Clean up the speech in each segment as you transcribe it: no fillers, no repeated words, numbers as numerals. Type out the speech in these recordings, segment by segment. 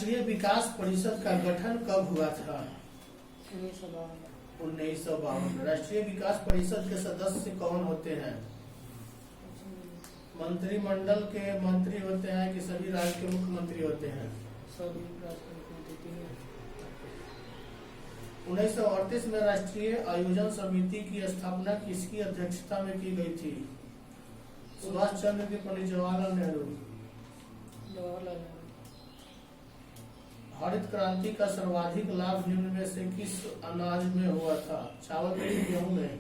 राष्ट्रीय विकास परिषद का गठन कब हुआ था? 1952। राष्ट्रीय विकास परिषद के सदस्य कौन होते हैं? मंत्रिमंडल के मंत्री होते हैं कि सभी राज्य के मुख्यमंत्री होते हैं? 1938 में राष्ट्रीय आयोजन समिति की स्थापना किसकी अध्यक्षता में की गई थी? सुभाष चंद्र के, पंडित जवाहरलाल नेहरू? हरित क्रांति का सर्वाधिक लाभ निम्न में से किस अनाज में हुआ था? चावल में, गेहूं में?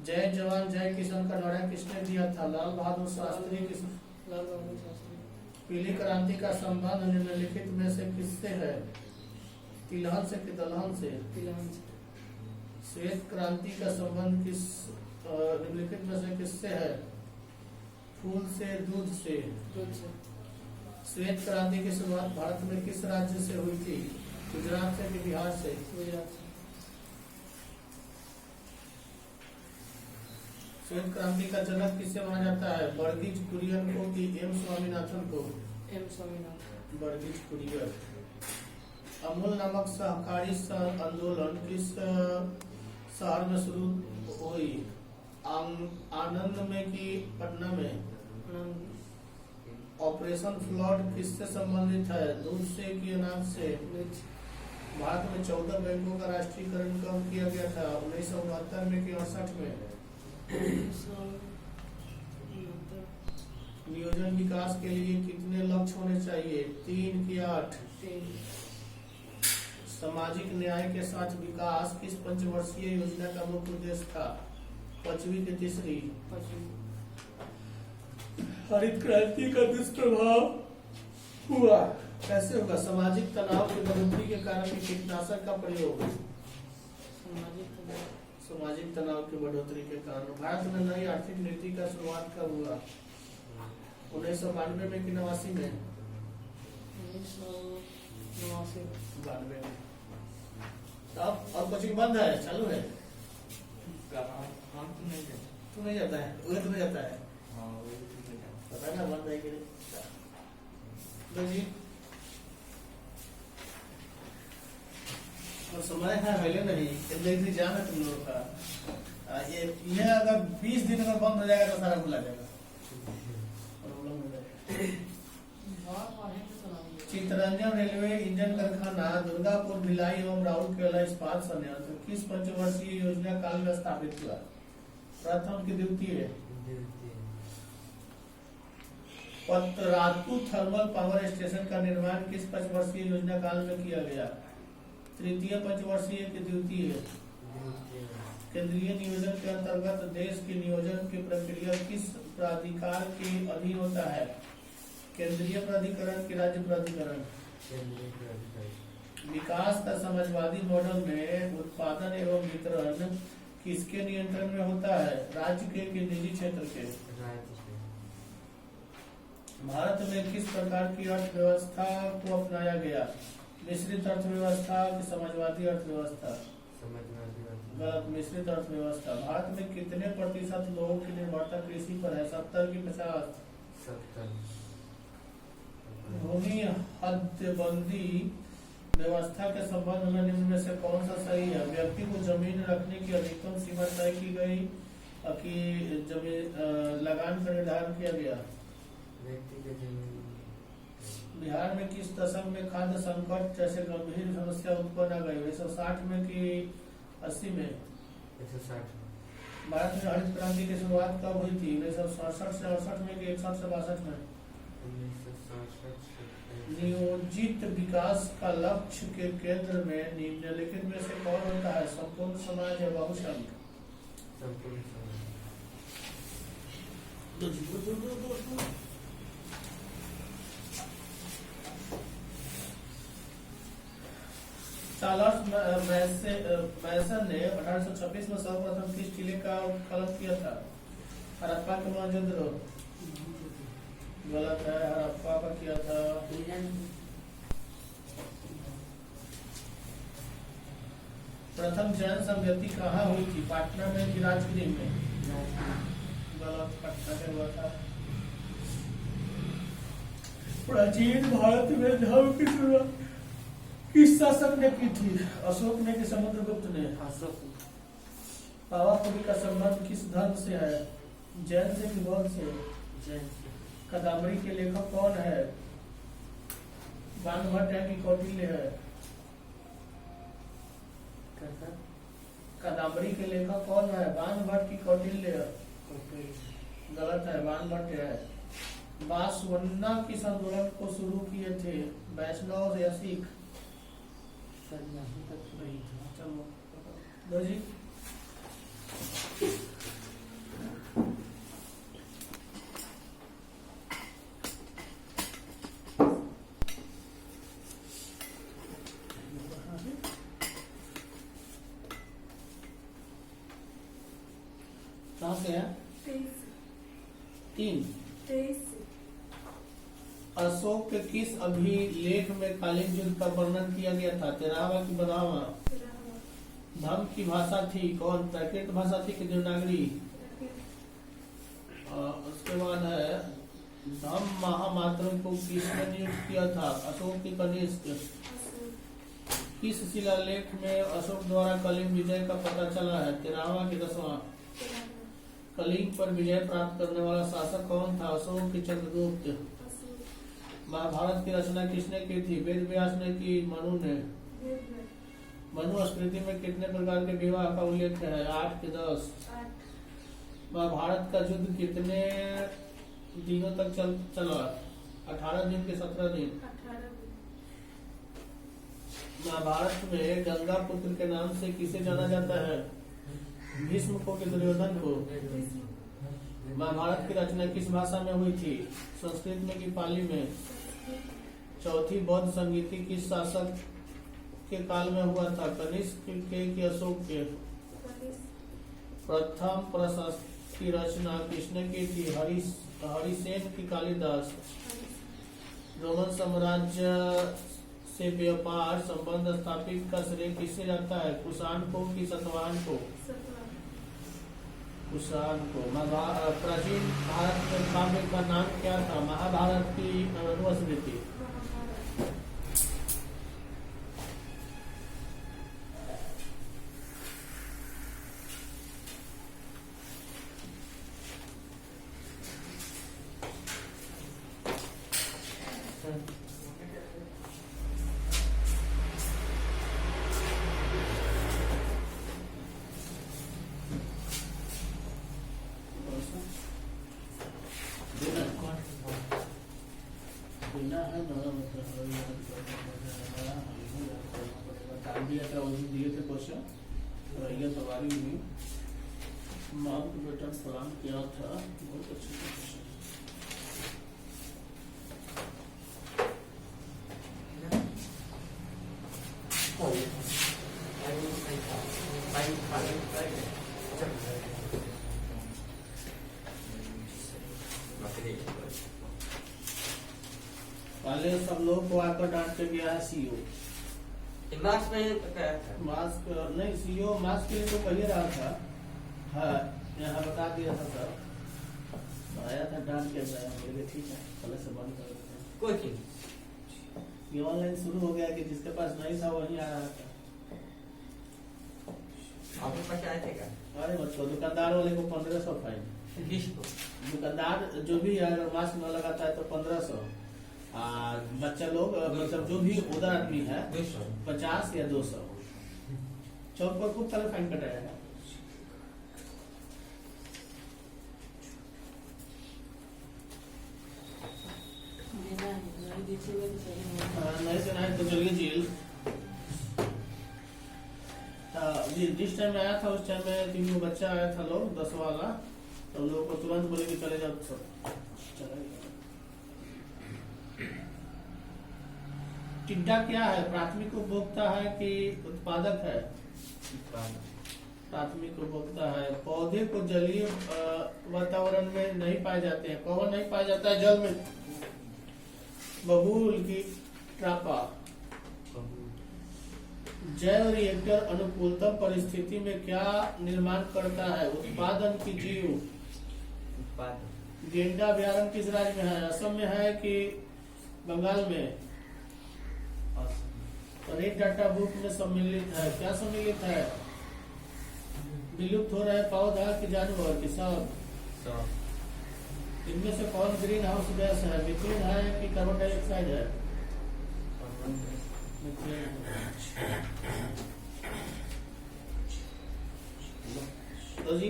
जय जवान जय किसान का नारा किसने दिया था? लाल बहादुर शास्त्री। पीली क्रांति का संबंध निम्नलिखित में से किससे है? तिलहन से कि दलहन से? श्वेत क्रांति का संबंध किस निम्नलिखित में से किससे है? फूल से, दूध से? श्वेत क्रांति की शुरुआत भारत में किस राज्य से हुई थी? गुजरात से कि बिहार से? श्वेत क्रांति का जनक किसे माना जाता है? वर्गीज कुरियन को कि एम स्वामीनाथन को? वर्गीज कुरियन। अमूल नामक सहकारी आंदोलन किस शहर में शुरू हुई? आनंद में कि पटना में? ऑपरेशन फ्लड किससे संबंधित है? दूध से कि अनाज से? भारत में 14 बैंकों का राष्ट्रीयकरण कब किया गया था? 1969 में कि 68 में? नियोजन विकास के लिए कितने लक्ष्य होने चाहिए? 3 कि 8? सामाजिक न्याय के साथ विकास किस पंचवर्षीय योजना का मुख्य उद्देश्य था? 5वीं की तीसरी? हरित क्रांति का दुष्प्रभाव हुआ कैसे होगा? सामाजिक तनाव की बढ़ोतरी के कारण कीटनाशक का प्रयोग? सामाजिक तनाव की बढ़ोतरी के कारण। भारत में नई आर्थिक नीति का शुरुआत कब हुआ? 1992 में कि 89 में? 92 में। अब और कोचिंग बंद है चालू है? तू नहीं जाता है? वो तो नहीं जाता है? पता ना बंद है कि नहीं? और समय है पहले नहीं एग्जाम है तुम लोगों का। ये अगर 20 दिन में बंद हो जाएगा तो सारा भुला जाएगा, प्रॉब्लम हो जाएगा। चित्तरंजन रेलवे इंजन कारखाना दुर्गापुर, भिलाई एवं राउरकेला इस्पात संयंत्र किस पंचवर्षीय योजना काल में स्थापित हुआ? प्रथम की द्वितीय? पतरातू थर्मल पावर स्टेशन का निर्माण किस पंचवर्षीय योजना काल में किया गया? तृतीय पंचवर्षीय की द्वितीय? केंद्रीय नियोजन के अंतर्गत देश के नियोजन की प्रक्रिया किस प्राधिकार के अधीन होता है? केंद्रीय प्राधिकरण की राज्य प्राधिकरण? विकास का समाजवादी मॉडल में उत्पादन एवं वितरण किसके नियंत्रण में होता है? राज्य के कि निजी क्षेत्र के? भारत में किस प्रकार की अर्थव्यवस्था को अपनाया गया? मिश्रित अर्थव्यवस्था कि समाजवादी अर्थव्यवस्था? गलत, मिश्रित अर्थव्यवस्था। भारत में कितने प्रतिशत लोगों की निर्भरता कृषि पर है? 70 कि 50? भूमि हदबंदी व्यवस्था के संबंध में निम्न में से कौन सा सही है? व्यक्ति को जमीन रखने की अधिकतम सीमा तय की गई कि जमीन लगान का निर्धारण किया गया? बिहार में किस दशक में खाद्य संकट जैसे गंभीर समस्या उत्पन्न आ गई? 1960 में कि 80 में? 160। भारत में हरित क्रांति की शुरुआत कब हुई थी? 1967 से 68 में कि 61 से 62 में? 1967। नियोजित विकास का लक्ष्य के केंद्र में निम्नलिखित में से कौन होता है? संपूर्ण समाज या बहुसंख्य? संपूर्ण समाज। चार्ल्स मैसन ने 1826 में सर्वप्रथम किस टीले का उत्खनन किया था? हड़प्पा के मोहनजोदड़ो? गलत है, हड़प्पा का किया था। प्रथम जैन संगति कहाँ हुई थी? पटना में कि राजगीर में? गलत, पटना में हुआ था। प्राचीन भारत में धर्म की शुरुआत किस शासक ने की थी? अशोक ने कि समुद्रगुप्त ने? अशोक। पावापुरी का संबंध किस धर्म से है? जैन से कि बौद्ध से? जैन। कादम्बरी के लेखक कौन है? बाणभट्ट है कि कौटिल्य है? कादम्बरी के लेखक कौन है? बाणभट्ट की कौटिल्य? गलत है, बाणभट्ट है। बासवन्ना किस आंदोलन को शुरू किए थे? वैष्णव या सिख? चलो दो जी। कहाँ से है? 3। अशोक के किस अभिलेख में कालीन युद्ध का वर्णन किया गया था? 13वां कि 12वां? धम्म की भाषा थी कौन? प्राकृत भाषा थी कि देवनागरी? उसके बाद है धम्म महामात्र को किसने नियुक्त किया था? अशोक के कनिष्ठ। किस शिलालेख में अशोक द्वारा कलिंग विजय का पता चला है? 13वां कि 10वां? कलिंग पर विजय प्राप्त करने वाला शासक कौन था? अशोक की चंद्रगुप्त। महाभारत की रचना किसने की थी? वेद व्यास ने की मनु ने? मनुस्मृति में कितने प्रकार के विवाह का उल्लेख है? 8 कि 10? महाभारत का युद्ध कितने दिनों तक चला? 18 दिन के 17 दिन? महाभारत में गंगा पुत्र के नाम से किसे जाना जाता है? भीष्म को कि दुर्योधन को? महाभारत की रचना किस भाषा में हुई थी? संस्कृत में कि पाली में? चौथी बौद्ध संगीति किस शासक के काल में हुआ था? कनिष्क के कि अशोक के? प्रथम प्रशस्ति की रचना किसने की थी? हरिसेन की कालिदास? रोमन साम्राज्य से व्यापार संबंध स्थापित का श्रेय किससे जाता है? कुषाण को कि सतवाहन को? कुषाण को। प्राचीन भारत में काव्य का नाम क्या था? महाभारत की मनुस्मृति? दिए थे क्वेश्चन रैया सवारी हुई माउंट बेटन सलाम किया था। बहुत अच्छे क्वेश्चन। पहले सब लोग को आकर डांट के गया है सीओ। मास्क में मास्क नहीं, सीओ मास्क के लिए तो कही रहा था। हाँ यहाँ बता दिया था सर, आया था डांट के गया। बोले ठीक है पहले से बंद कर देते हैं। कोई चीज ये ऑनलाइन शुरू हो गया कि जिसके पास नहीं था वही आ रहा था। आपके पास आए थे क्या? अरे बच्चों दुकानदार वाले को 1500 फाइन। किसको? दुकानदार जो भी अगर मास्क न लगाता है तो 1500। बच्चा लोग मतलब जो भी उधर आदमी है 50 या 200। चौक पर खूब सारा फाइन कटाया है। नहीं से नहीं तो चलिए जेल। जिस टाइम में आया था उस टाइम में 3 बच्चा आया था लोग 10 वाला, तो लोगों को तुरंत बोले कि चले जाओ सब चले गए। टिड्डा क्या है? प्राथमिक उपभोक्ता है कि उत्पादक है? प्राथमिक उपभोक्ता है। पौधे को जलीय वातावरण में नहीं पाए जाते हैं। कौन नहीं पाया जाता है जल में? बबूल की ट्रापा। जैव रिएक्टर अनुकूलतम परिस्थिति में क्या निर्माण करता है? उत्पादन की जीव। गेंडा अभ्यारण्य किस राज्य में है? असम में है कि बंगाल में अनेक डाटा बुक में सम्मिलित है। क्या सम्मिलित है? विलुप्त हो रहे पौधा की जानवर की सब। इनमें से कौन ग्रीन हाउस गैस है? मीथेन है कि कार्बन डाइऑक्साइड है? तो जी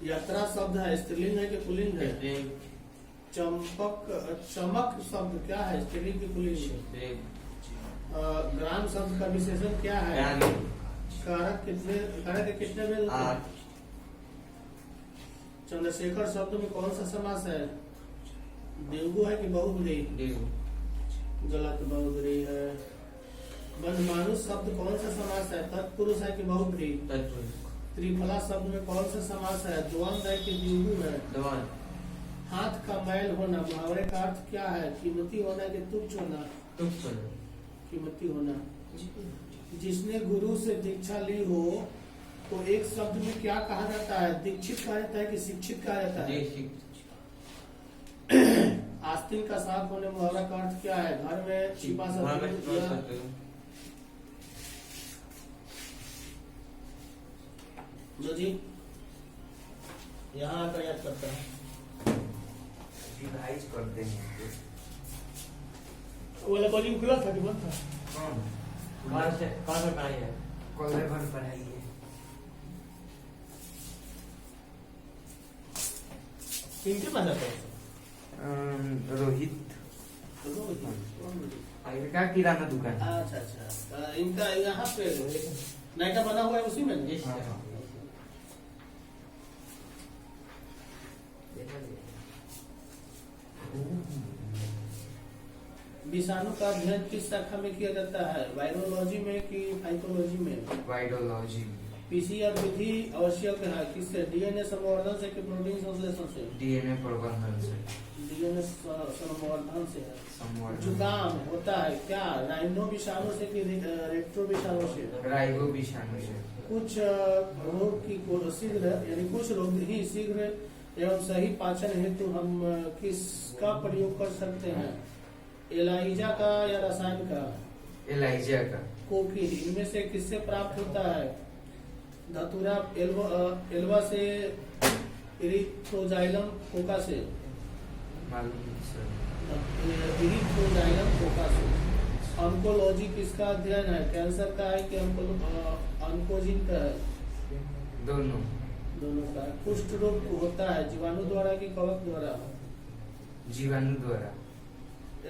यात्रा शब्द है, स्त्रीलिंग है कि पुल्लिंग है? चमक शब्द क्या है, स्त्रीलिंग की पुल्लिंग? ग्राम शब्द का विशेषण क्या है? कारक के कितने भेद होते हैं? चंद्रशेखर शब्द में कौन सा समास है? देवगु है कि बहुब्री? गलत, बहुब्री है। बंधमानुष शब्द कौन सा समास है? तत्पुरुष है कि बहुब्री? त्रिफला शब्द में कौन सा समास है? द्वंद्व है कि द्विगु है? हाथ का मैल होना मुहावरे का अर्थ क्या है? कीमती होना कि तुच्छ होना? कीमती होना। जिसने गुरु से दीक्षा ली हो तो एक शब्द में क्या कहा जाता है? दीक्षित कहा जाता है कि शिक्षित कहा जाता है? आस्तीन का साफ होने मुहावरा का अर्थ क्या है? घर में छिपा सकते। जी यहाँ आकर याद करता है, डिवाइस करते हैं। वो वाला कॉलिंग खुला था कि बंद था? कौन से पढ़ाई है? कॉलेज भर पढ़ाई है। किनके पास आता है? रोहित का किराना दुकान। अच्छा, इनका यहाँ पे नाइटा बना हुआ है उसी में? विषाणु का अध्ययन किस शाखा में किया जाता है? वायरोलॉजी में कि फाइटोलॉजी में? वायरोलॉजी। पीसीआर विधि आवश्यक है किससे? डीएनए संवर्धन से कि प्रोटीन संश्लेषण से? डीएनए प्रबंधन से। डीएनए संवर्धन से है। जुकाम होता है क्या? राइनो विषाणु से कि रेट्रो विषाणु से? राइबो विषाणु से। कुछ रोग की शीघ्र यानी कुछ रोग ही शीघ्र एवं सही पाचन हेतु हम किसका प्रयोग कर सकते हैं? एलाइजा का या रसायन का? एलाइजा का। कोकीन इनमें से किससे प्राप्त होता है? धतूरा एल्वा से, इरिथ्रोजाइलम कोका से? इरिथ्रोजाइलम कोका से। ऑन्कोलॉजी किसका अध्ययन है? कैंसर का है कि ऑन्कोजिन का है? दोनों का। कुष्ठ रोग होता है जीवाणु द्वारा कि कवक द्वारा? जीवाणु द्वारा।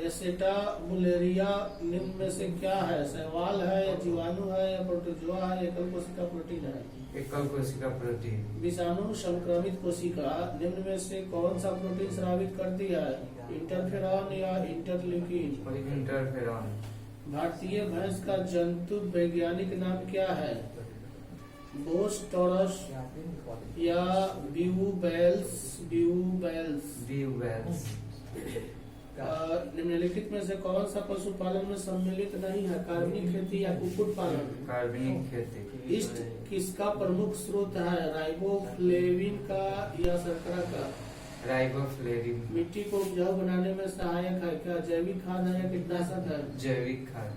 एसेटाबुलेरिया निम्न में से क्या है? शैवाल है या जीवाणु है या प्रोटोजोआ है? एकल कोशिका प्रोटीन है? एकल कोशिका प्रोटीन। विषाणु संक्रमित कोशिका निम्न में से कौन सा प्रोटीन स्रावित करती है? इंटरफेरॉन या इंटरल्यूकिन? इंटरफेरॉन। भारतीय भैंस का जंतु वैज्ञानिक नाम क्या है? बोस टॉरस या ब्यूबेल्स? निम्नलिखित में से कौन सा पशुपालन में सम्मिलित नहीं है? कार्बनिक खेती या कुक्कुट पालन? कार्बनिक खेती। ईस्ट किसका प्रमुख स्रोत है? राइबोफ्लेविन का या शर्करा का? राइबोफ्लेविन। मिट्टी को उपजाऊ बनाने में सहायक है क्या? जैविक खाद है या कीटनाशक है? जैविक खाद।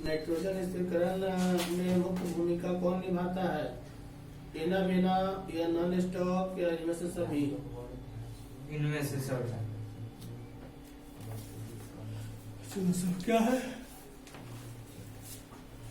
नाइट्रोजन स्थिरीकरण में मुख्य भूमिका कौन निभाता है? एना बेना या नॉन स्टॉप या इनमें से सभी? इनमें से सब। क्या है?